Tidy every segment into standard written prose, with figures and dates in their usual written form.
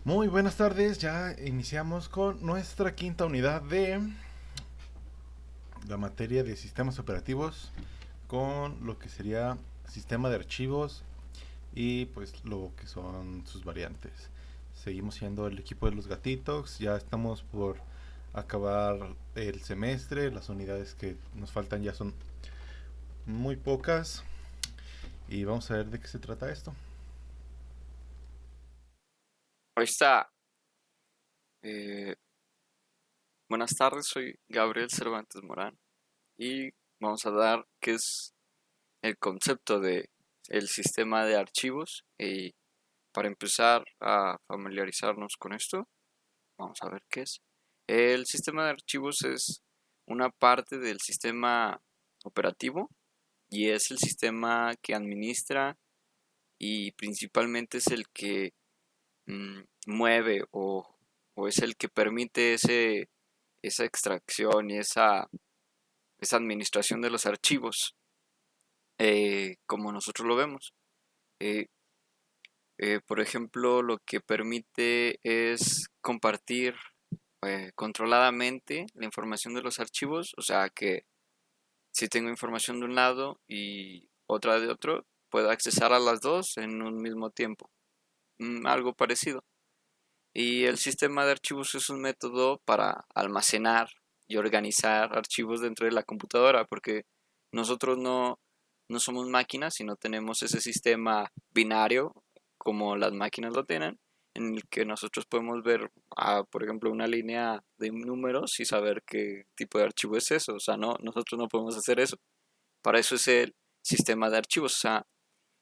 Muy buenas tardes, ya iniciamos con nuestra quinta unidad de la materia de sistemas operativos con lo que sería sistema de archivos y pues lo que son sus variantes. Seguimos siendo el equipo de los gatitos, ya estamos por acabar el semestre, las unidades que nos faltan ya son muy pocas y vamos a ver de qué se trata esto. Ahí está. Eh, Buenas tardes, soy Gabriel Cervantes Morán y vamos a dar qué es el concepto de el sistema de archivos. Y para empezar a familiarizarnos con esto, vamos a ver qué es. El sistema de archivos es una parte del sistema operativo y es el sistema que administra y principalmente es el que mueve o es el que permite esa extracción y esa administración de los archivos, como nosotros lo vemos. Eh, por ejemplo, lo que permite es compartir controladamente la información de los archivos, o sea que si tengo información de un lado y otra de otro, puedo accesar a las dos en un mismo tiempo. Algo parecido. Y el sistema de archivos es un método para almacenar y organizar archivos dentro de la computadora, porque nosotros no somos máquinas, sino tenemos ese sistema binario como las máquinas lo tienen, en el que nosotros podemos ver, por ejemplo, una línea de números y saber qué tipo de archivo es eso. O sea, no, nosotros no podemos hacer eso. Para eso es el sistema de archivos. O sea,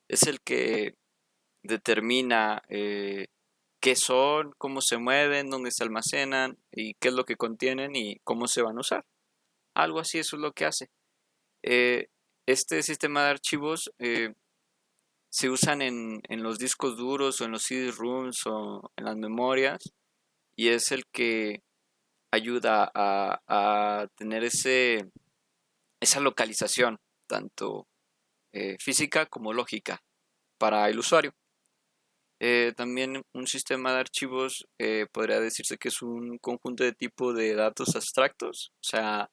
es el que determina qué son, cómo se mueven, dónde se almacenan y qué es lo que contienen y cómo se van a usar. Algo así, eso es lo que hace. Eh, este sistema de archivos se usan en los discos duros o en los CD-ROOMs o en las memorias y es el que ayuda a tener esa localización, tanto física como lógica, para el usuario. También un sistema de archivos podría decirse que es un conjunto de tipo de datos abstractos, o sea,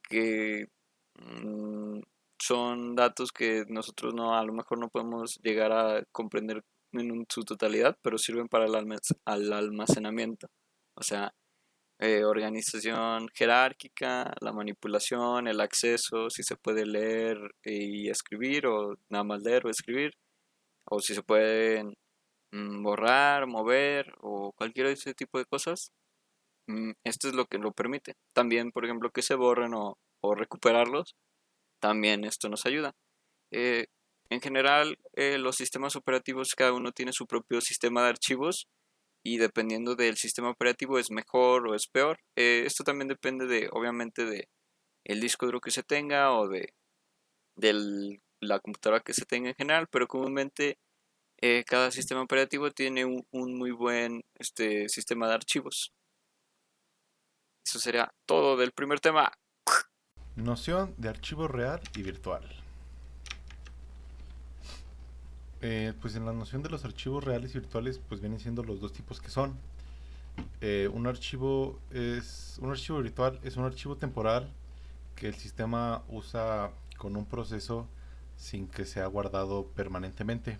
que mm, son datos que nosotros no, a lo mejor no podemos llegar a comprender su totalidad, pero sirven para el almacenamiento. O sea, organización jerárquica, la manipulación, el acceso, si se puede leer y escribir, o nada más leer o escribir, o si se pueden borrar, mover o cualquier ese tipo de cosas. Esto es lo que lo permite. También, por ejemplo, que se borren o recuperarlos, también esto nos ayuda. Eh, en general, los sistemas operativos, cada uno tiene su propio sistema de archivos y dependiendo del sistema operativo es mejor o es peor. Esto también depende de, obviamente, de el disco duro que se tenga o de la computadora que se tenga en general, pero comúnmente cada sistema operativo tiene un muy buen sistema de archivos. Eso sería todo del primer tema. Noción de archivo real y virtual. Pues en la noción de los archivos reales y virtuales, pues vienen siendo los dos tipos que son. Un archivo virtual es un archivo temporal que el sistema usa con un proceso sin que sea guardado permanentemente.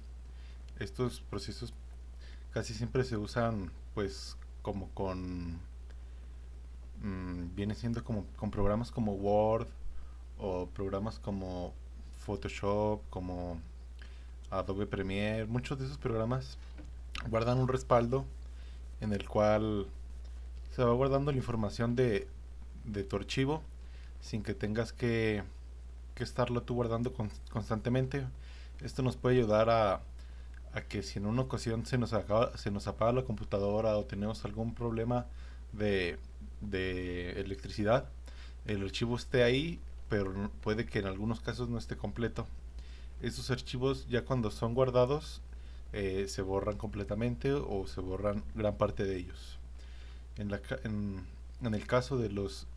Estos procesos casi siempre se usan, pues, como con viene siendo como con programas como Word o programas como Photoshop, como Adobe Premiere. Muchos de esos programas guardan un respaldo en el cual se va guardando la información de tu archivo sin que tengas que estarlo tú guardando constantemente. Esto nos puede ayudar a que si en una ocasión se nos apaga la computadora o tenemos algún problema de electricidad, el archivo esté ahí, pero puede que en algunos casos no esté completo. Estos archivos ya cuando son guardados se borran completamente o se borran gran parte de ellos. En, la, en el caso de los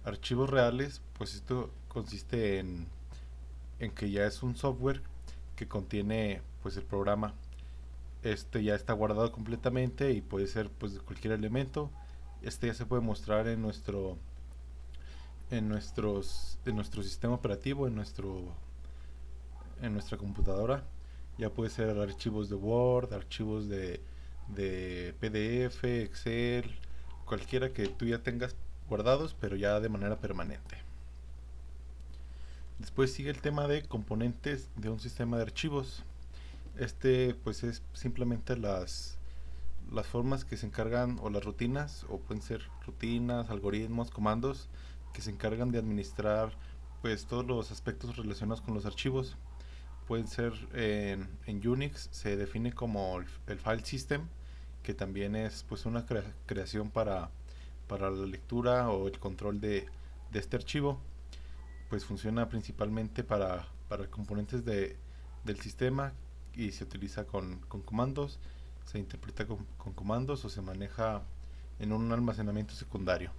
archivos reales, pues esto consiste en que ya es un software que contiene pues el programa. este ya está guardado completamente y puede ser pues de cualquier elemento. Este ya se puede mostrar en nuestro sistema operativo, en nuestra computadora. Ya puede ser archivos de Word, archivos de PDF, Excel, cualquiera que tú ya tengas guardados, pero ya de manera permanente. Después sigue el tema de componentes de un sistema de archivos. Este pues es simplemente las formas que se encargan, o las rutinas, o pueden ser rutinas, algoritmos, comandos, que se encargan de administrar pues todos los aspectos relacionados con los archivos. Pueden ser en Unix, se define como el file system, que también es pues una creación para la lectura o el control de este archivo. Pues funciona principalmente para componentes del sistema y se utiliza con comandos, se interpreta con comandos o se maneja en un almacenamiento secundario.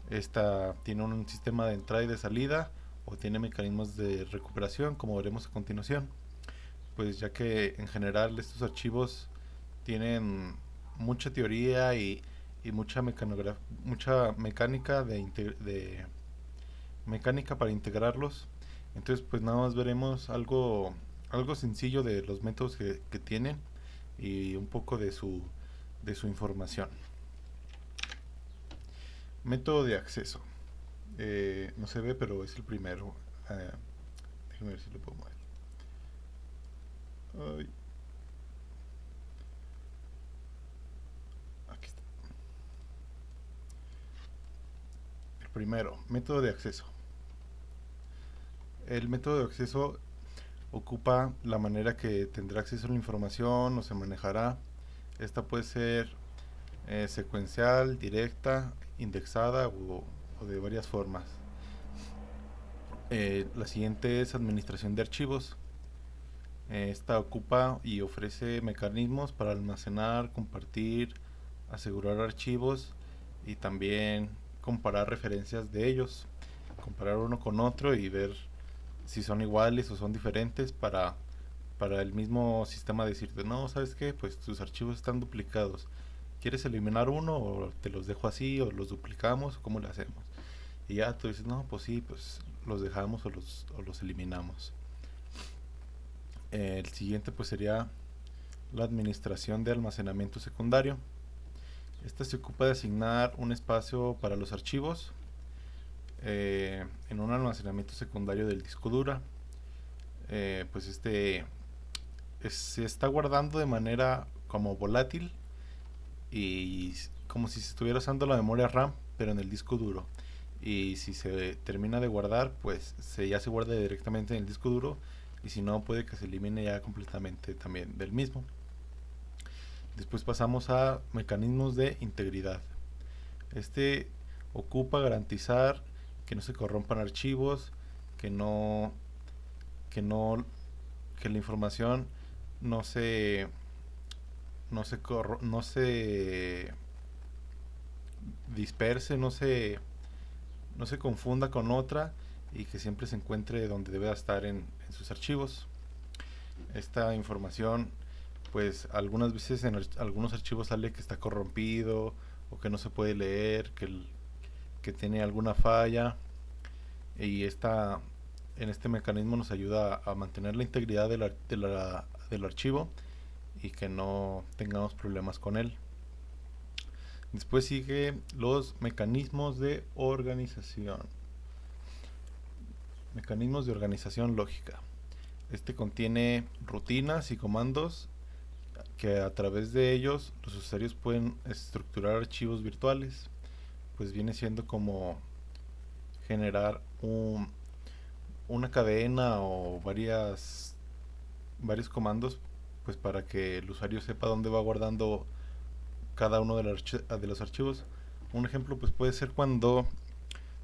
Esta tiene un sistema de entrada y de salida o tiene mecanismos de recuperación, como veremos a continuación. Pues ya que en general estos archivos tienen mucha teoría y mucha mecánica de mecánica para integrarlos. Entonces pues nada más veremos algo sencillo de los métodos que tienen y un poco de su información. Método de acceso. No se ve, pero es el primero. Déjame ver si lo puedo mover. Ay, aquí está. El primero, método de acceso. El método de acceso ocupa la manera que tendrá acceso a la información o se manejará. Esta puede ser secuencial, directa, indexada o de varias formas. La siguiente es administración de archivos. Esta ocupa y ofrece mecanismos para almacenar, compartir, asegurar archivos y también comparar referencias de ellos, comparar uno con otro y ver si son iguales o son diferentes para el mismo sistema decirte, no, ¿sabes qué? Pues tus archivos están duplicados. ¿Quieres eliminar uno o te los dejo así o los duplicamos? ¿Cómo le hacemos? Y ya tú dices, no, pues sí, pues los dejamos o los eliminamos. El siguiente pues sería la administración de almacenamiento secundario. Esta se ocupa de asignar un espacio para los archivos en un almacenamiento secundario del disco duro. Pues se está guardando de manera como volátil y como si se estuviera usando la memoria RAM, pero en el disco duro. Y si se termina de guardar, pues ya se guarda directamente en el disco duro. Y si no, puede que se elimine ya completamente también del mismo. Después pasamos a mecanismos de integridad. Este ocupa garantizar que no se corrompan archivos, que no que no que la información no se no se disperse, no se confunda con otra y que siempre se encuentre donde debe estar en sus archivos. Esta información, pues algunas veces en algunos archivos sale que está corrompido o que no se puede leer, que tiene alguna falla y en este mecanismo nos ayuda a mantener la integridad del archivo y que no tengamos problemas con él. Después sigue los mecanismos de organización. Mecanismos de organización lógica. Este contiene rutinas y comandos que a través de ellos los usuarios pueden estructurar archivos virtuales. Pues viene siendo como generar una cadena o varios comandos pues para que el usuario sepa dónde va guardando cada uno de los archivos. Un ejemplo pues puede ser cuando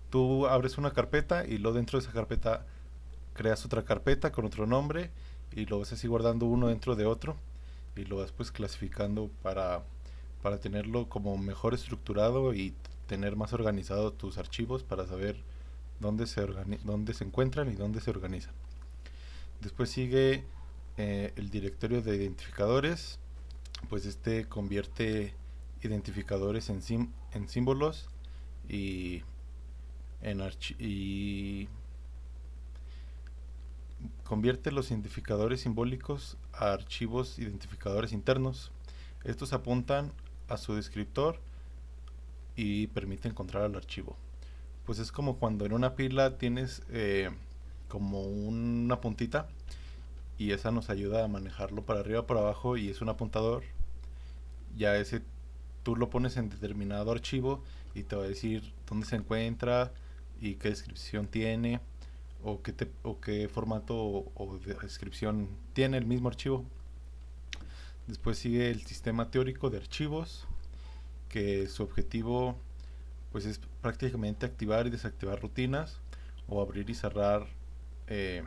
tú abres una carpeta y luego dentro de esa carpeta creas otra carpeta con otro nombre y lo vas así guardando uno dentro de otro y lo vas pues clasificando para tenerlo como mejor estructurado y tener más organizado tus archivos para saber dónde se encuentran y dónde se organizan. Después sigue el directorio de identificadores. pues este convierte identificadores en símbolos y y convierte los identificadores simbólicos a archivos identificadores internos. Estos apuntan a su descriptor y permite encontrar el archivo. Pues es como cuando en una pila tienes como una puntita y esa nos ayuda a manejarlo para arriba o para abajo y es un apuntador. Ya ese tú lo pones en determinado archivo y te va a decir dónde se encuentra y qué descripción tiene o qué formato o de descripción tiene el mismo archivo. Después sigue el sistema teórico de archivos, que su objetivo pues es prácticamente activar y desactivar rutinas o abrir y cerrar eh,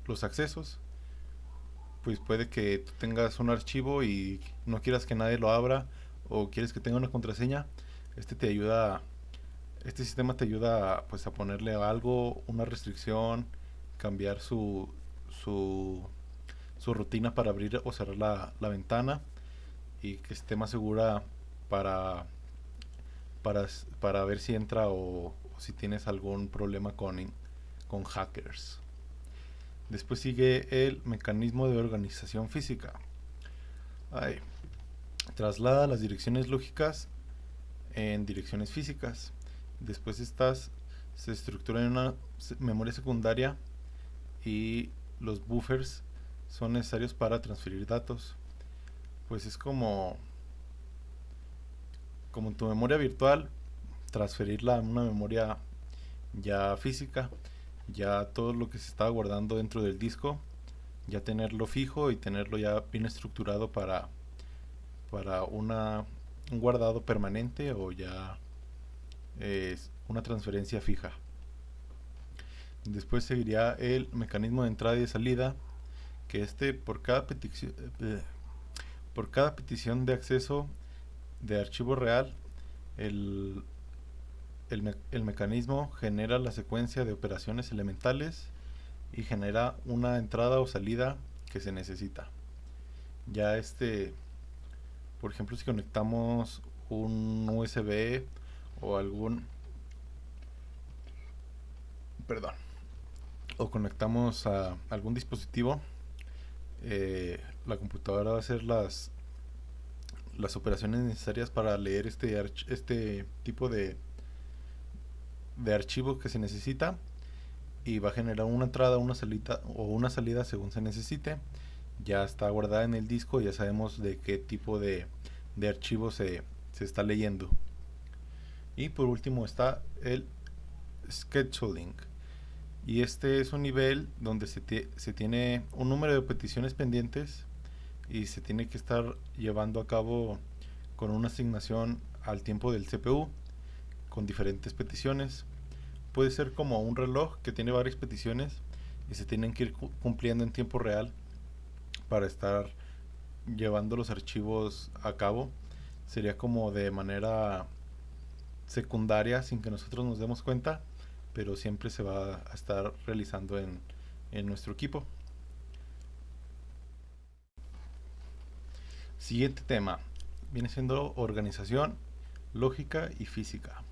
los accesos. Pues puede que tú tengas un archivo y no quieras que nadie lo abra o quieres que tenga una contraseña. Este te ayuda, este sistema te ayuda pues a ponerle algo, una restricción, cambiar su, su rutina para abrir o cerrar la ventana y que esté más segura para, para, para ver si entra o si tienes algún problema con hackers. Después sigue el mecanismo de organización física. Ay, traslada las direcciones lógicas en direcciones físicas. Después estas se estructuran en una memoria secundaria y los buffers son necesarios para transferir datos. Pues es como en tu memoria virtual, transferirla a una memoria ya física, ya todo lo que se estaba guardando dentro del disco, ya tenerlo fijo y tenerlo ya bien estructurado para un guardado permanente o ya es una transferencia fija. Después seguiría el mecanismo de entrada y de salida, que por cada petición de acceso de archivo real, el, el mecanismo genera la secuencia de operaciones elementales y genera una entrada o salida que se necesita. Ya por ejemplo, si conectamos un USB o perdón, o conectamos a algún dispositivo, la computadora va a hacer las operaciones necesarias para leer este tipo de archivo que se necesita y va a generar una entrada, una salida o una salida según se necesite. Ya está guardada en el disco, ya sabemos de qué tipo de archivo se está leyendo. Y por último está el scheduling. Y este es un nivel donde se tiene un número de peticiones pendientes y se tiene que estar llevando a cabo con una asignación al tiempo del CPU con diferentes peticiones. Puede ser como un reloj que tiene varias peticiones y se tienen que ir cumpliendo en tiempo real para estar llevando los archivos a cabo. Sería como de manera secundaria sin que nosotros nos demos cuenta, pero siempre se va a estar realizando en nuestro equipo. Siguiente tema viene siendo organización, lógica y física.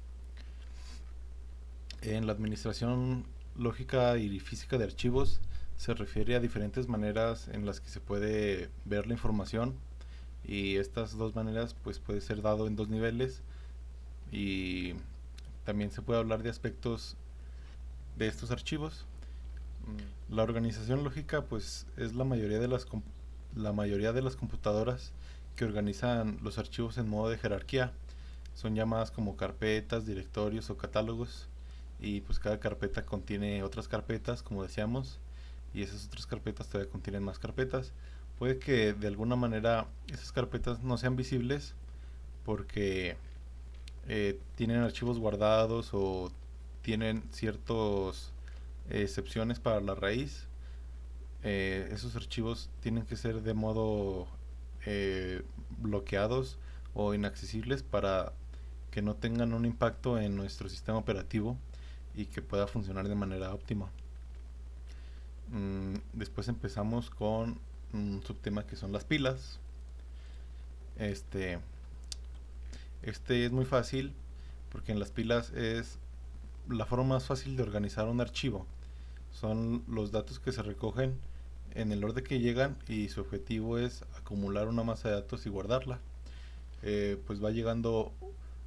En la administración lógica y física de archivos se refiere a diferentes maneras en las que se puede ver la información y estas dos maneras pues puede ser dado en dos niveles y también se puede hablar de aspectos de estos archivos. La organización lógica pues es la mayoría de las computadoras que organizan los archivos en modo de jerarquía. Son llamadas como carpetas, directorios o catálogos y pues cada carpeta contiene otras carpetas como decíamos y esas otras carpetas todavía contienen más carpetas. Puede que de alguna manera esas carpetas no sean visibles porque tienen archivos guardados o tienen ciertas excepciones para la raíz. Esos archivos tienen que ser de modo bloqueados o inaccesibles para que no tengan un impacto en nuestro sistema operativo y que pueda funcionar de manera óptima. Después empezamos con un subtema que son las pilas. Este, este es muy fácil porque en las pilas es la forma más fácil de organizar un archivo. Son los datos que se recogen en el orden que llegan y su objetivo es acumular una masa de datos y guardarla. Pues va llegando,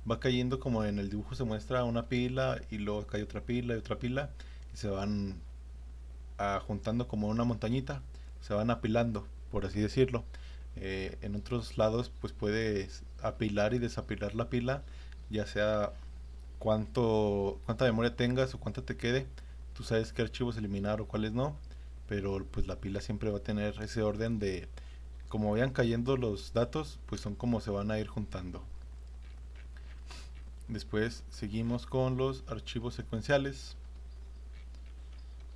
va cayendo como en el dibujo se muestra una pila y luego cae otra pila y otra pila y se van juntando como una montañita, se van apilando, por así decirlo. En otros lados pues puedes apilar y desapilar la pila, ya sea cuánta memoria tengas o cuánta te quede, tú sabes qué archivos eliminar o cuáles no, pero pues la pila siempre va a tener ese orden de como vayan cayendo los datos, pues son como se van a ir juntando. Después seguimos con los archivos secuenciales.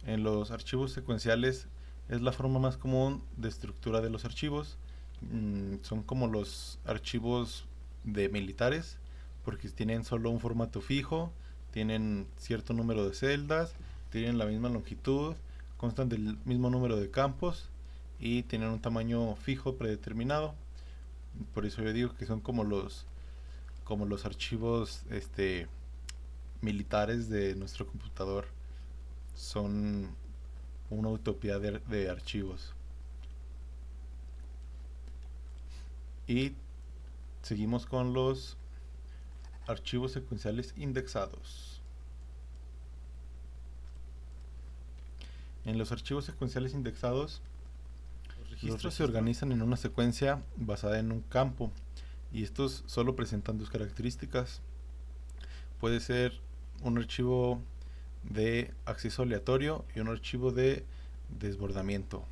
En los archivos secuenciales es la forma más común de estructura de los archivos. Son como los archivos de militares, porque tienen solo un formato fijo, tienen cierto número de celdas, tienen la misma longitud, constan del mismo número de campos y tienen un tamaño fijo predeterminado. Por eso yo digo que son como los archivos militares de nuestro computador. Son una utopía de archivos. Y seguimos con los archivos secuenciales indexados. En los archivos secuenciales indexados, los registros se organizan en una secuencia basada en un campo y estos solo presentan dos características. Puede ser un archivo de acceso aleatorio y un archivo de desbordamiento.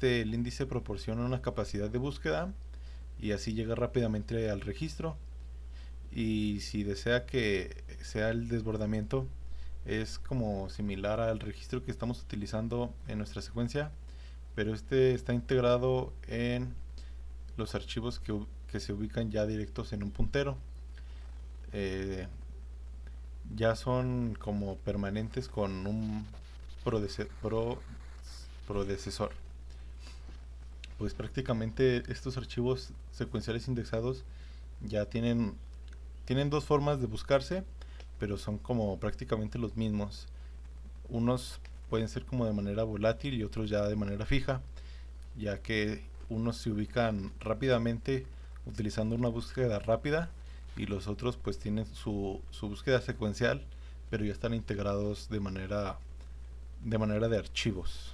El índice proporciona una capacidad de búsqueda y así llega rápidamente al registro. Y si desea que sea el desbordamiento, es como similar al registro que estamos utilizando en nuestra secuencia, pero este está integrado en los archivos que se ubican ya directos en un puntero. Eh, ya son como permanentes con un predecesor. Pues prácticamente estos archivos secuenciales indexados ya tienen dos formas de buscarse, pero son como prácticamente los mismos. Unos pueden ser como de manera volátil y otros ya de manera fija, ya que unos se ubican rápidamente utilizando una búsqueda rápida y los otros pues tienen su búsqueda secuencial, pero ya están integrados de manera de archivos.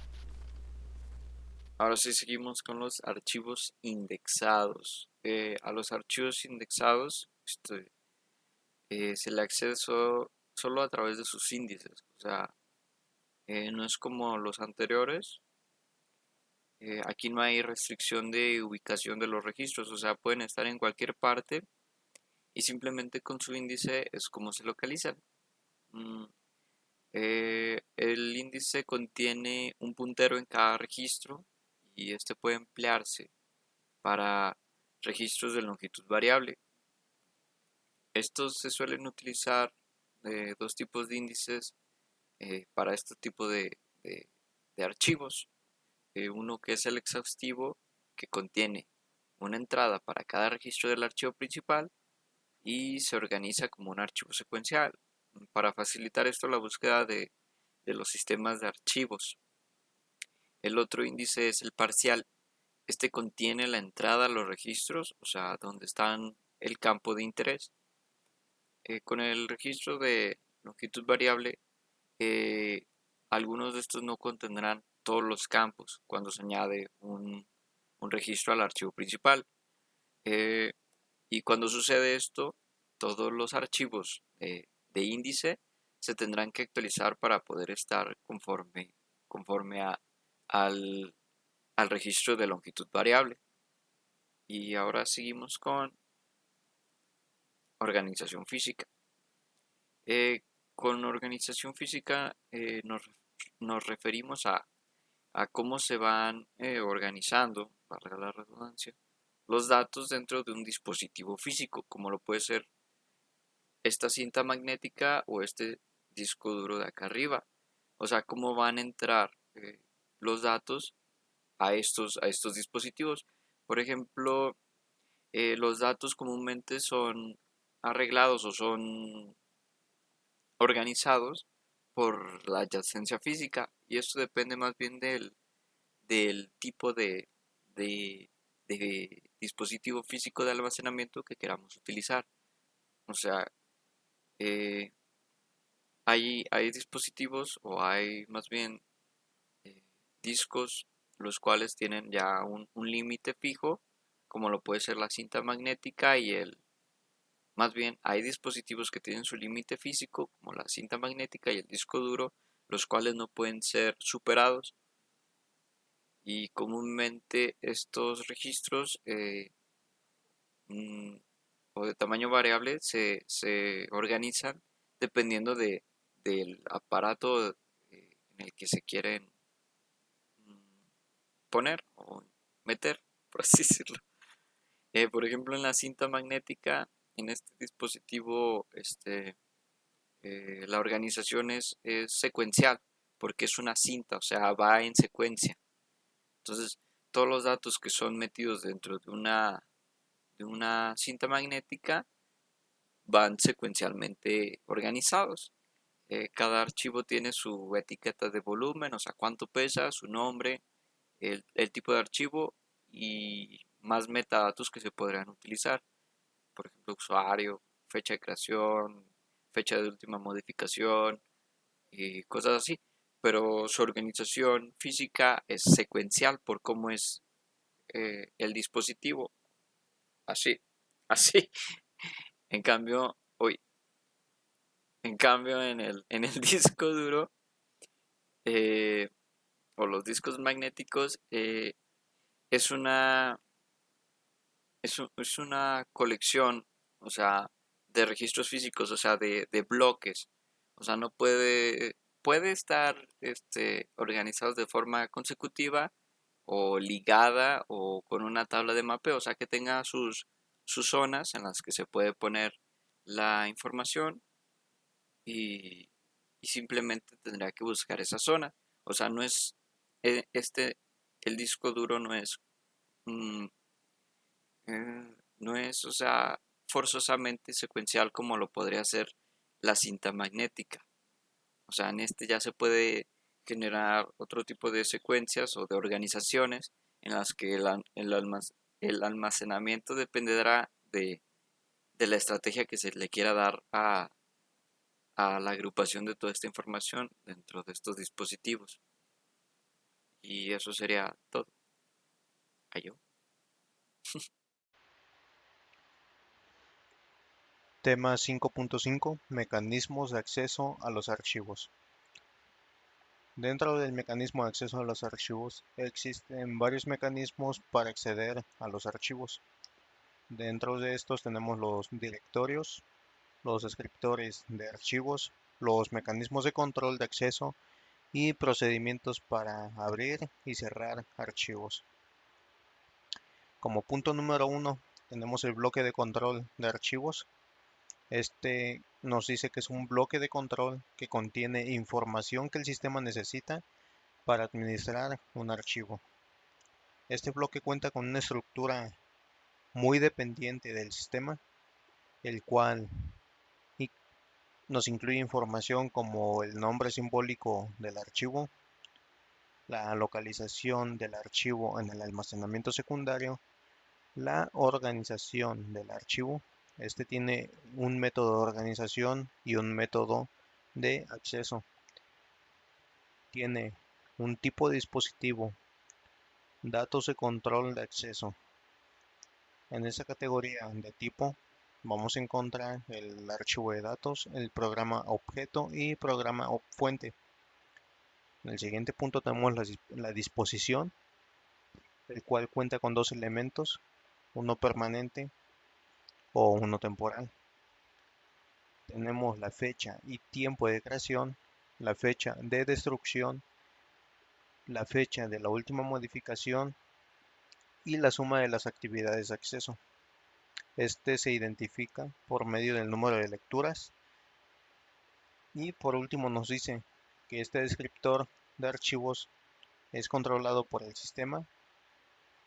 Ahora sí seguimos con los archivos indexados. A los archivos indexados se le accede solo a través de sus índices. O sea, no es como los anteriores. Aquí no hay restricción de ubicación de los registros. O sea, pueden estar en cualquier parte y simplemente con su índice es como se localizan. Mm, el índice contiene un puntero en cada registro y este puede emplearse para registros de longitud variable. Estos se suelen utilizar dos tipos de índices para este tipo de archivos. Uno que es el exhaustivo, que contiene una entrada para cada registro del archivo principal y se organiza como un archivo secuencial. Para facilitar esto la búsqueda de los sistemas de archivos. El otro índice es el parcial. Este contiene la entrada a los registros, o sea, donde están el campo de interés. Con el registro de longitud variable, eh, algunos de estos no contendrán todos los campos cuando se añade un registro al archivo principal. Eh, y cuando sucede esto, todos los archivos de índice se tendrán que actualizar para poder estar conforme al, al registro de longitud variable. Y ahora seguimos con organización física. Eh, con organización física nos referimos a cómo se van organizando, valga la redundancia, los datos dentro de un dispositivo físico, como lo puede ser esta cinta magnética o este disco duro de acá arriba. O sea, cómo van a entrar los datos a estos dispositivos. Por ejemplo, Los datos comúnmente son arreglados o son organizados por la adyacencia física y esto depende más bien del tipo de, de dispositivo físico de almacenamiento que queramos utilizar. O sea, eh, hay dispositivos o hay más bien eh, discos los cuales tienen ya un límite fijo, como lo puede ser la cinta magnética y más bien hay dispositivos que tienen su límite físico, como la cinta magnética y el disco duro, los cuales no pueden ser superados y comúnmente estos registros mm, o de tamaño variable se organizan dependiendo del aparato en el que se quieren mm, poner o meter, por así decirlo. Por ejemplo, en la cinta magnética, en este dispositivo, la organización es secuencial, porque es una cinta, o sea, va en secuencia. Entonces, todos los datos que son metidos dentro de una cinta magnética van secuencialmente organizados. Cada archivo tiene su etiqueta de volumen, o sea, cuánto pesa, su nombre, el tipo de archivo y más metadatos que se podrían utilizar. Por ejemplo, usuario, fecha de creación, fecha de última modificación y cosas así. Pero su organización física es secuencial por cómo es el dispositivo. Así, así. En cambio, hoy, en cambio en el disco duro eh, o los discos magnéticos es es una colección, o sea, de registros físicos, o sea, de bloques. O sea, no puede estar organizados de forma consecutiva o ligada o con una tabla de mapeo, o sea, que tenga sus zonas en las que se puede poner la información y, y simplemente tendrá que buscar esa zona. O sea, no es, eh, este, el disco duro no es mm, no es, o sea, forzosamente secuencial como lo podría ser la cinta magnética. O sea, en este ya se puede generar otro tipo de secuencias o de organizaciones en las que el almacenamiento dependerá de la estrategia que se le quiera dar a la agrupación de toda esta información dentro de estos dispositivos. Y eso sería todo. ¿Yo? Tema 5.5: Mecanismos de acceso a los archivos. Dentro del mecanismo de acceso a los archivos existen varios mecanismos para acceder a los archivos. Dentro de estos tenemos los directorios, los descriptores de archivos, los mecanismos de control de acceso y procedimientos para abrir y cerrar archivos. Como punto número 1 tenemos el bloque de control de archivos. Este nos dice que es un bloque de control que contiene información que el sistema necesita para administrar un archivo. Este bloque cuenta con una estructura muy dependiente del sistema, el cual nos incluye información como el nombre simbólico del archivo, la localización del archivo en el almacenamiento secundario, la organización del archivo. Este tiene un método de organización y un método de acceso. Tiene un tipo de dispositivo, datos de control de acceso. En esa categoría de tipo vamos a encontrar el archivo de datos, el programa objeto y programa fuente. En el siguiente punto tenemos la disposición, el cual cuenta con dos elementos, uno permanente o uno temporal. Tenemos la fecha y tiempo de creación, la fecha de destrucción, la fecha de la última modificación y la suma de las actividades de acceso. Este se identifica por medio del número de lecturas. Y por último nos dice que este descriptor de archivos es controlado por el sistema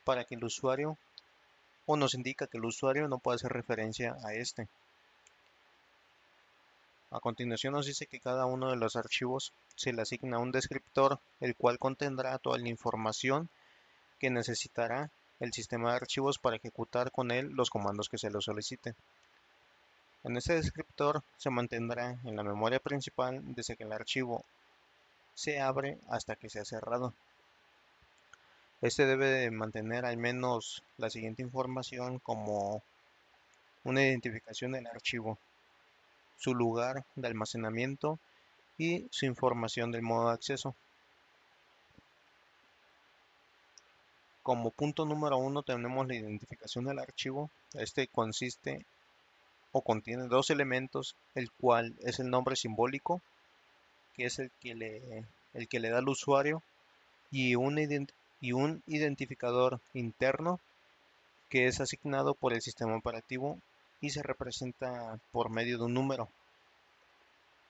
para que el usuario o nos indica que el usuario no puede hacer referencia a este. A continuación nos dice que cada uno de los archivos se le asigna un descriptor, el cual contendrá toda la información que necesitará el sistema de archivos para ejecutar con él los comandos que se le soliciten. En este descriptor se mantendrá en la memoria principal desde que el archivo se abre hasta que sea cerrado. Este debe de mantener al menos la siguiente información como una identificación del archivo, su lugar de almacenamiento y su información del modo de acceso. Como punto número 1 tenemos la identificación del archivo. Este consiste o contiene dos elementos, el cual es el nombre simbólico, que es el que le da al usuario, y un identificador interno, que es asignado por el sistema operativo y se representa por medio de un número.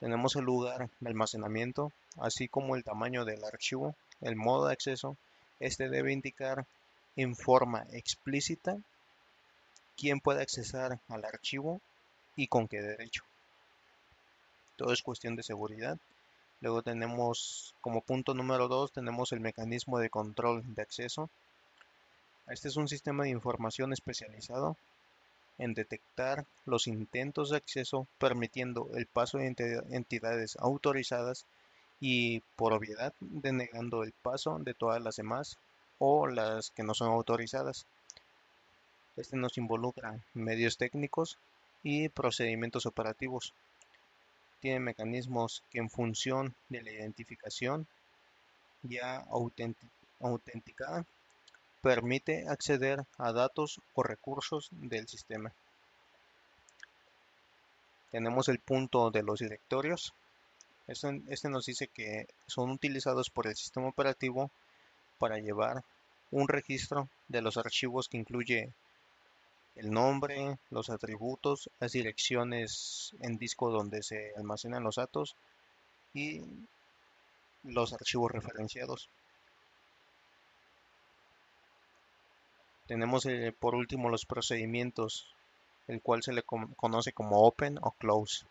Tenemos el lugar de almacenamiento, así como el tamaño del archivo, el modo de acceso. Este debe indicar en forma explícita quién puede accesar al archivo y con qué derecho. Todo es cuestión de seguridad. Luego tenemos como punto número 2, tenemos el mecanismo de control de acceso. Este es un sistema de información especializado en detectar los intentos de acceso, permitiendo el paso de entidades autorizadas y por obviedad denegando el paso de todas las demás o las que no son autorizadas. Este nos involucra medios técnicos y procedimientos operativos. Tiene mecanismos que en función de la identificación ya autenticada permite acceder a datos o recursos del sistema. Tenemos el punto de los directorios. Este nos dice que son utilizados por el sistema operativo para llevar un registro de los archivos que incluye el nombre, los atributos, las direcciones en disco donde se almacenan los datos y los archivos referenciados. Tenemos por último los procedimientos, el cual se le conoce como Open o Close.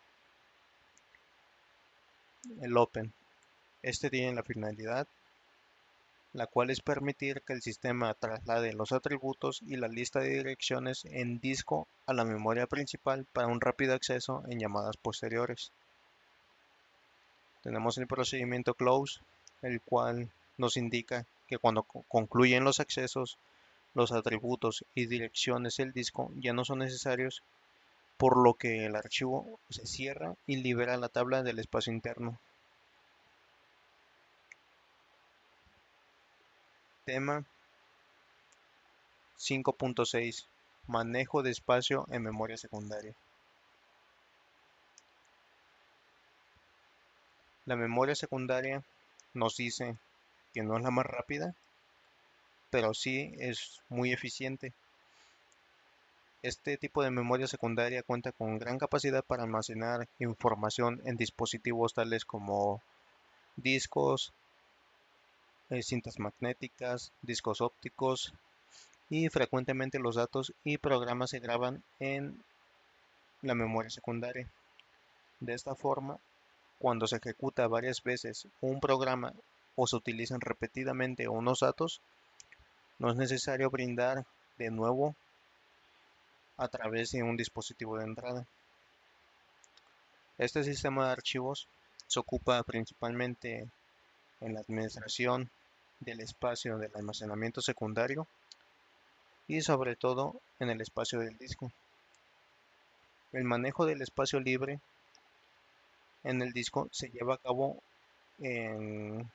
El Open. Este tiene la finalidad, la cual es permitir que el sistema traslade los atributos y la lista de direcciones en disco a la memoria principal para un rápido acceso en llamadas posteriores. Tenemos el procedimiento Close, el cual nos indica que cuando concluyen los accesos, los atributos y direcciones del disco ya no son necesarios, por lo que el archivo se cierra y libera la tabla del espacio interno. Tema 5.6. Manejo de espacio en memoria secundaria. La memoria secundaria nos dice que no es la más rápida, pero sí es muy eficiente. Este tipo de memoria secundaria cuenta con gran capacidad para almacenar información en dispositivos tales como discos, cintas magnéticas, discos ópticos y frecuentemente los datos y programas se graban en la memoria secundaria. De esta forma, cuando se ejecuta varias veces un programa o se utilizan repetidamente unos datos, no es necesario brindar de nuevo a través de un dispositivo de entrada. Este sistema de archivos se ocupa principalmente en la administración del espacio del almacenamiento secundario y sobre todo en el espacio del disco. El manejo del espacio libre en el disco se lleva a cabo en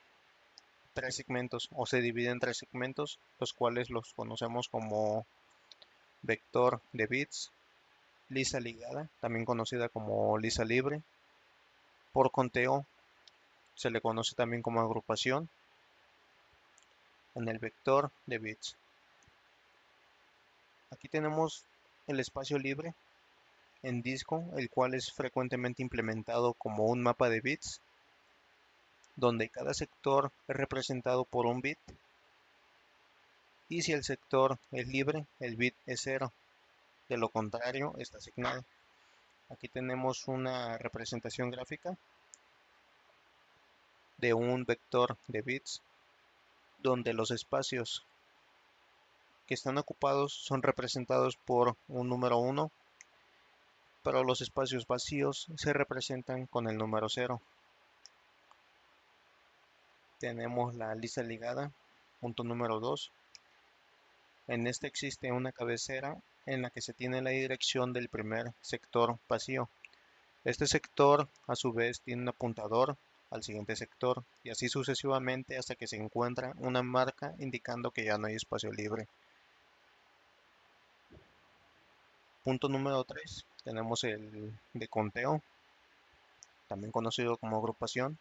tres segmentos o se divide en tres segmentos, los cuales los conocemos como vector de bits, lista ligada, también conocida como lista libre, por conteo, se le conoce también como agrupación, en el vector de bits. Aquí tenemos el espacio libre en disco, el cual es frecuentemente implementado como un mapa de bits, donde cada sector es representado por un bit. y si el sector es libre, el bit es 0. De lo contrario, está asignado. Aquí tenemos una representación gráfica de un vector de bits donde los espacios que están ocupados son representados por un número 1, pero los espacios vacíos se representan con el número 0. Tenemos la lista ligada, punto número 2. En este existe una cabecera en la que se tiene la dirección del primer sector vacío. Este sector a su vez tiene un apuntador al siguiente sector y así sucesivamente hasta que se encuentra una marca indicando que ya no hay espacio libre. Punto número 3, tenemos el de conteo, también conocido como agrupación.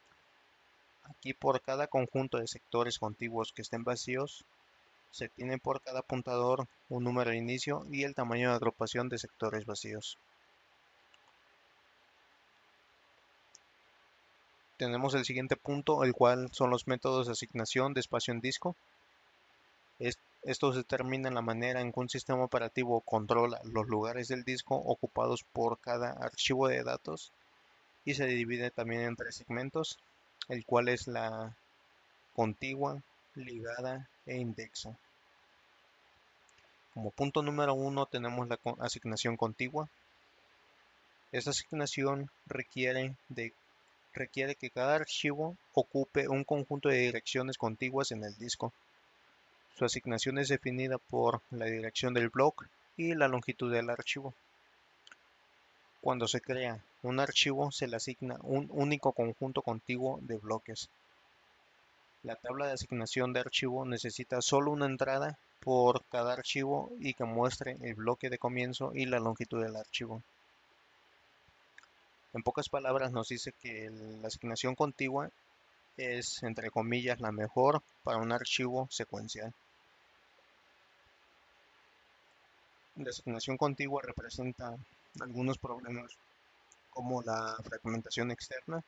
Aquí por cada conjunto de sectores contiguos que estén vacíos, se tiene por cada apuntador un número de inicio y el tamaño de agrupación de sectores vacíos. Tenemos el siguiente punto, el cual son los métodos de asignación de espacio en disco. Estos determinan la manera en que un sistema operativo controla los lugares del disco ocupados por cada archivo de datos y se divide también en 3 segmentos, el cual es la contigua, ligada e indexa. Como punto número 1 tenemos la asignación contigua. Esta asignación requiere que cada archivo ocupe un conjunto de direcciones contiguas en el disco. Su asignación es definida por la dirección del bloque y la longitud del archivo. Cuando se crea un archivo, se le asigna un único conjunto contiguo de bloques. La tabla de asignación de archivo necesita solo una entrada por cada archivo y que muestre el bloque de comienzo y la longitud del archivo. En pocas palabras nos dice que la asignación contigua es, entre comillas, la mejor para un archivo secuencial. La asignación contigua representa algunos problemas como la fragmentación externa,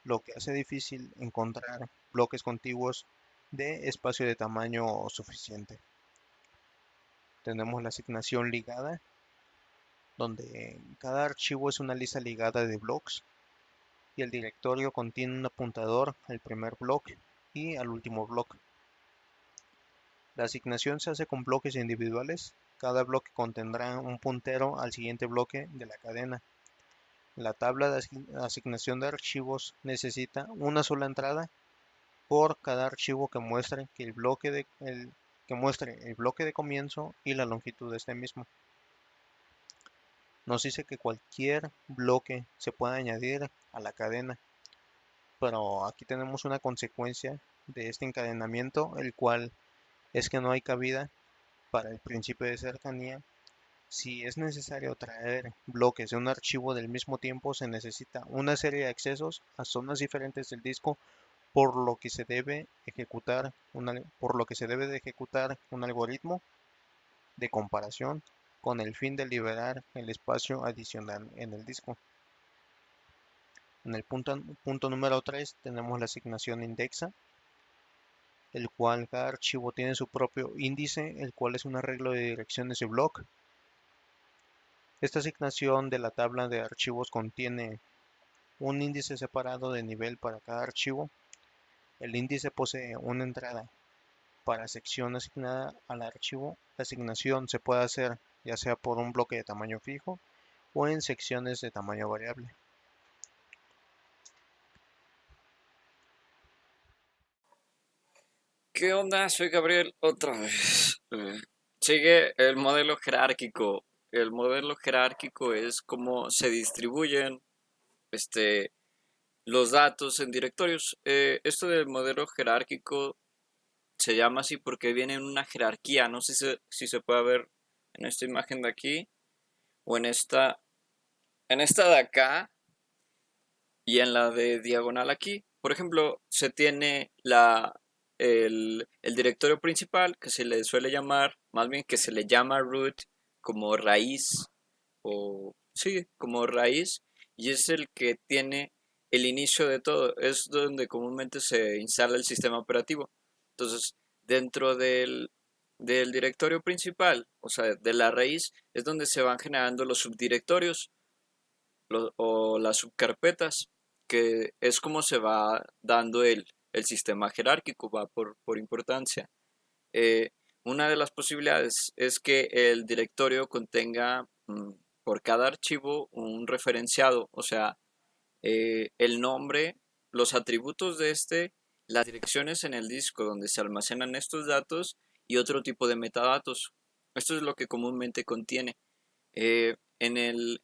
lo que hace difícil encontrar bloques contiguos de espacio de tamaño suficiente. Tenemos la asignación ligada, donde cada archivo es una lista ligada de bloques y el directorio contiene un apuntador al primer bloque y al último bloque. La asignación se hace con bloques individuales. Cada bloque contendrá un puntero al siguiente bloque de la cadena. La tabla de asignación de archivos necesita una sola entrada por cada archivo que muestre el bloque de comienzo y la longitud de este mismo. Nos dice que cualquier bloque se puede añadir a la cadena, pero aquí tenemos una consecuencia de este encadenamiento, el cual es que no hay cabida para el principio de cercanía. Si es necesario traer bloques de un archivo del mismo tiempo, se necesita una serie de accesos a zonas diferentes del disco, por lo que se debe de ejecutar un algoritmo de comparación con el fin de liberar el espacio adicional en el disco. En el punto número 3 tenemos la asignación indexa, el cual cada archivo tiene su propio índice, el cual es un arreglo de direcciones de bloque. Esta asignación de la tabla de archivos contiene un índice separado de nivel para cada archivo. El índice posee una entrada para sección asignada al archivo. La asignación se puede hacer ya sea por un bloque de tamaño fijo o en secciones de tamaño variable. ¿Qué onda? Soy Gabriel otra vez. Sigue el modelo jerárquico. El modelo jerárquico es cómo se distribuyen este, los datos en directorios. Esto del modelo jerárquico se llama así porque viene en una jerarquía. No sé si se puede ver en esta imagen de aquí o en esta de acá y en la de diagonal aquí. Por ejemplo, se tiene el directorio principal que se le suele llamar, más bien que se le llama root como raíz o sí, como raíz y es el que tiene el inicio de todo, es donde comúnmente se instala el sistema operativo. Entonces, dentro del del directorio principal, o sea, de la raíz, es donde se van generando los subdirectorios o las subcarpetas, que es como se va dando el sistema jerárquico, va por importancia. Eh, una de las posibilidades es que el directorio contenga por cada archivo un referenciado, o sea, el nombre, los atributos de este, las direcciones en el disco donde se almacenan estos datos y otro tipo de metadatos. Esto es lo que comúnmente contiene. En el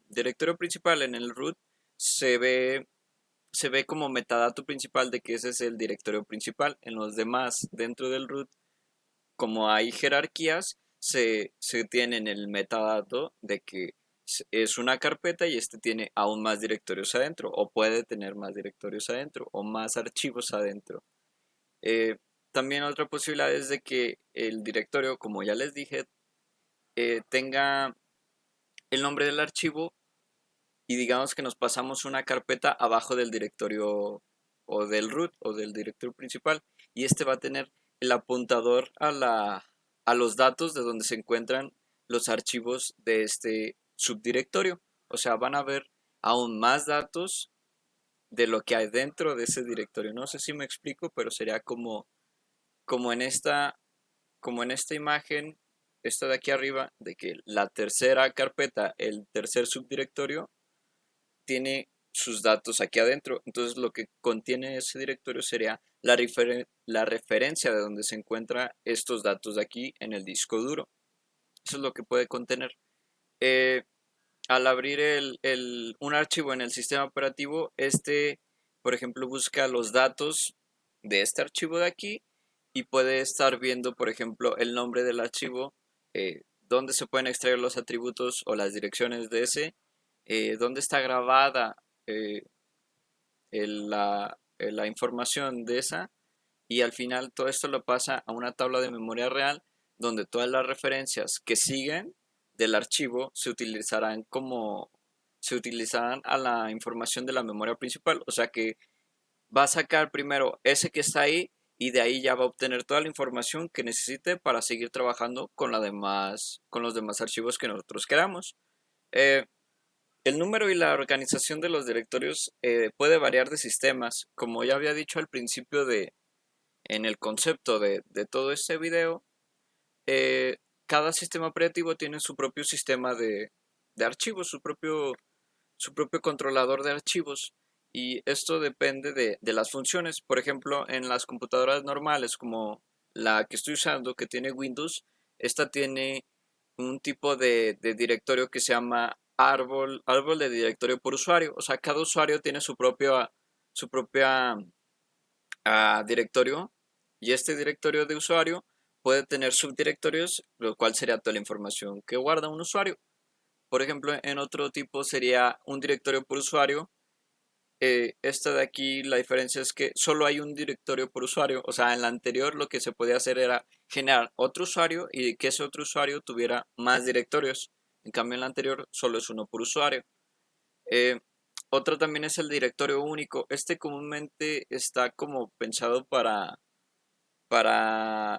directorio principal, en el root, se ve, se ve como metadato principal de que ese es el directorio principal. En los demás, dentro del root, como hay jerarquías, se tiene en el metadato de que es una carpeta y este tiene aún más directorios adentro, o puede tener más directorios adentro, o más archivos adentro. Eh, También otra posibilidad es de que el directorio, como ya les dije, tenga el nombre del archivo y digamos que nos pasamos una carpeta abajo del directorio o del root o del directorio principal y este va a tener el apuntador a los datos de donde se encuentran los archivos de este subdirectorio. O sea, van a ver aún más datos de lo que hay dentro de ese directorio. No sé si me explico, pero sería como en como en esta imagen, esta de aquí arriba, de que la tercera carpeta, el tercer subdirectorio, tiene sus datos aquí adentro. Entonces lo que contiene ese directorio sería la referencia de donde se encuentran estos datos de aquí en el disco duro. Eso es lo que puede contener. Eh, Al abrir un archivo en el sistema operativo, este, por ejemplo, busca los datos de este archivo de aquí y puede estar viendo, por ejemplo, el nombre del archivo, dónde se pueden extraer los atributos o las direcciones de ese, dónde está grabada eh, la información de esa y al final todo esto lo pasa a una tabla de memoria real donde todas las referencias que siguen del archivo se utilizarán a la información de la memoria principal, o sea que va a sacar primero ese que está ahí y de ahí ya va a obtener toda la información que necesite para seguir trabajando con con los demás archivos que nosotros queramos. Eh, el número y la organización de los directorios puede variar de sistemas. Como ya había dicho al principio en el concepto de todo este video, eh, cada sistema operativo tiene su propio sistema de archivos, su propio controlador de archivos. Y esto depende de las funciones. Por ejemplo, en las computadoras normales, como la que estoy usando, que tiene Windows, esta tiene un tipo de directorio que se llama árbol de directorio por usuario. O sea, cada usuario tiene su propia directorio y este directorio de usuario puede tener subdirectorios, lo cual sería toda la información que guarda un usuario. Por ejemplo, en otro tipo sería un directorio por usuario. Esta de aquí, la diferencia es que solo hay un directorio por usuario. O sea, en la anterior lo que se podía hacer era generar otro usuario y que ese otro usuario tuviera más directorios. En cambio, en la anterior solo es uno por usuario. Eh, Otro también es el directorio único. Este comúnmente está como pensado para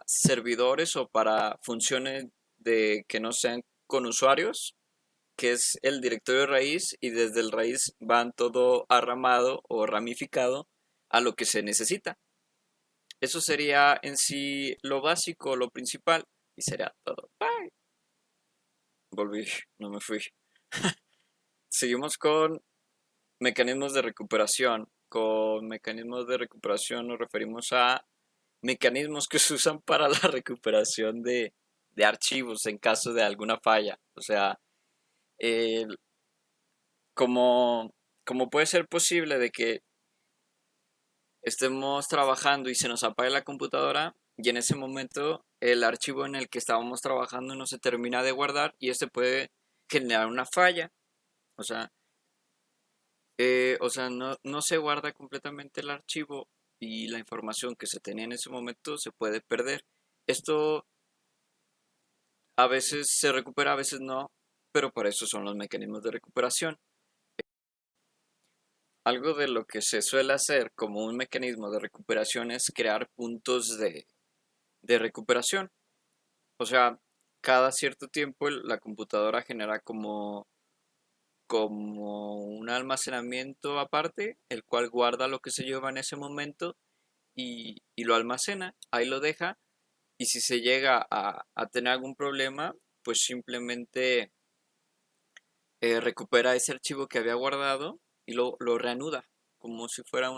servidores o para funciones de que no sean con usuarios, que es el directorio raíz y desde el raíz van todo arramado o ramificado a lo que se necesita. Eso sería en sí lo básico, lo principal y sería todo. Bye. Volví, no me fui. Seguimos con mecanismos de recuperación. Con mecanismos de recuperación nos referimos a mecanismos que se usan para la recuperación de archivos en caso de alguna falla. O sea, el- como puede ser posible de que estemos trabajando y se nos apague la computadora y en ese momento el archivo en el que estábamos trabajando no se termina de guardar y este puede generar una falla. O sea, no se guarda completamente el archivo y la información que se tenía en ese momento se puede perder. Esto a veces se recupera, a veces no, pero para eso son los mecanismos de recuperación. Algo de lo que se suele hacer como un mecanismo de recuperación es crear puntos de recuperación. O sea, cada cierto tiempo la computadora genera como un almacenamiento aparte, el cual guarda lo que se lleva en ese momento y lo almacena, ahí lo deja, y si se llega a tener algún problema, pues simplemente recupera ese archivo que había guardado y lo reanuda, como si fuera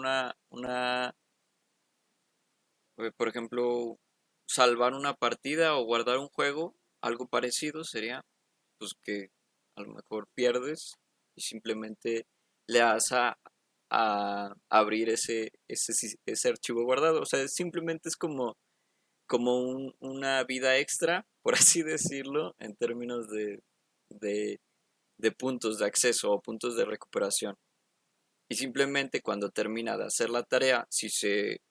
por ejemplo, salvar una partida o guardar un juego, algo parecido sería, pues que a lo mejor pierdes y simplemente le das a abrir ese archivo guardado. O sea, simplemente es como una vida extra, por así decirlo, en términos de, de puntos de acceso o puntos de recuperación. Y simplemente cuando termina de hacer la tarea, si se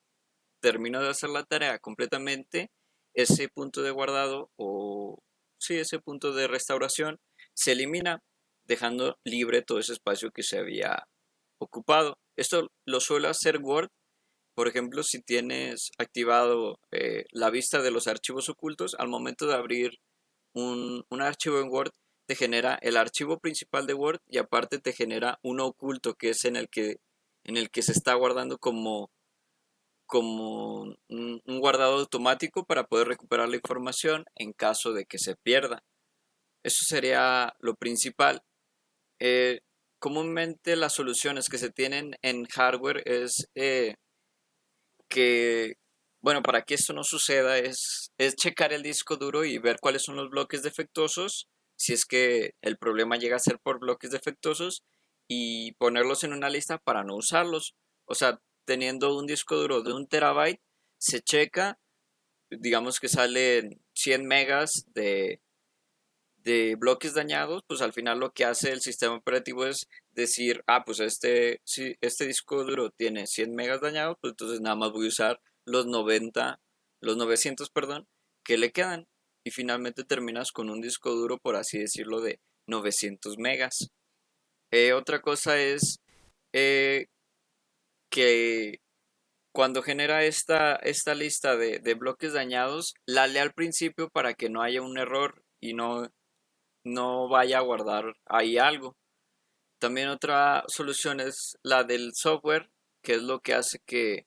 terminó de hacer la tarea completamente, ese punto de guardado o sí, ese punto de restauración se elimina, dejando libre todo ese espacio que se había ocupado. Esto lo suele hacer Word, por ejemplo, si tienes activado la vista de los archivos ocultos, al momento de abrir un archivo en Word, te genera el archivo principal de Word y aparte te genera uno oculto que es en el que se está guardando como un guardado automático para poder recuperar la información en caso de que se pierda. Eso sería lo principal. Eh, Comúnmente las soluciones que se tienen en hardware es que, bueno, para que esto no suceda es checar el disco duro y ver cuáles son los bloques defectuosos, si es que el problema llega a ser por bloques defectuosos, y ponerlos en una lista para no usarlos. O sea, teniendo un disco duro de 1 TB, se checa, digamos que salen 100 megas de bloques dañados, pues al final lo que hace el sistema operativo es decir, pues si este disco duro tiene 100 megas dañados, pues entonces nada más voy a usar los 900, perdón, que le quedan. Y finalmente terminas con un disco duro, por así decirlo, de 900 megas. Otra cosa es eh, que cuando genera esta lista de bloques dañados, la lee al principio para que no haya un error y no vaya a guardar ahí algo. También otra solución es la del software, que es lo que hace que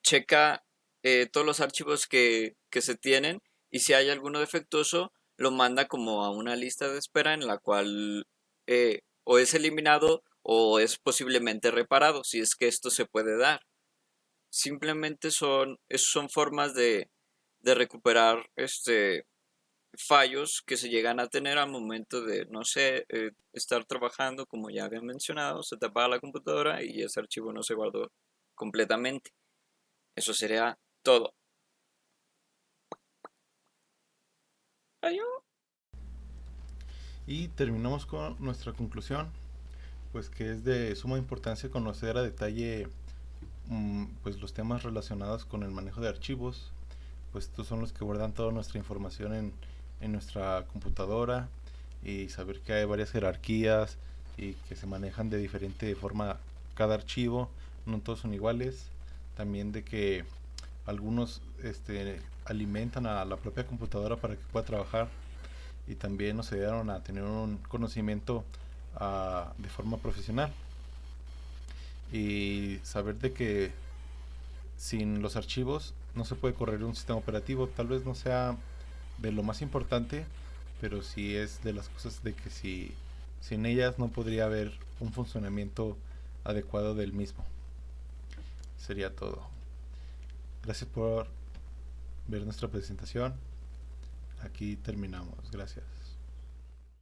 checa todos los archivos que se tienen, y si hay alguno defectuoso, lo manda como a una lista de espera en la cual o es eliminado o es posiblemente reparado, si es que esto se puede dar. Simplemente son formas de recuperar fallos que se llegan a tener al momento de, no sé, estar trabajando, como ya había mencionado, se te apaga la computadora y ese archivo no se guardó completamente. Eso sería todo. Adiós. Y terminamos con nuestra conclusión, pues que es de suma importancia conocer a detalle pues los temas relacionados con el manejo de archivos, pues estos son los que guardan toda nuestra información en nuestra computadora, y saber que hay varias jerarquías y que se manejan de diferente forma cada archivo, no todos son iguales. También de que algunos alimentan a la propia computadora para que pueda trabajar, y también nos ayudaron a tener un conocimiento de forma profesional, y saber de que sin los archivos no se puede correr un sistema operativo. Tal vez no sea de lo más importante, pero sí es de las cosas de que sin ellas no podría haber un funcionamiento adecuado del mismo. Sería todo. Gracias por ver nuestra presentación. Aquí terminamos. Gracias.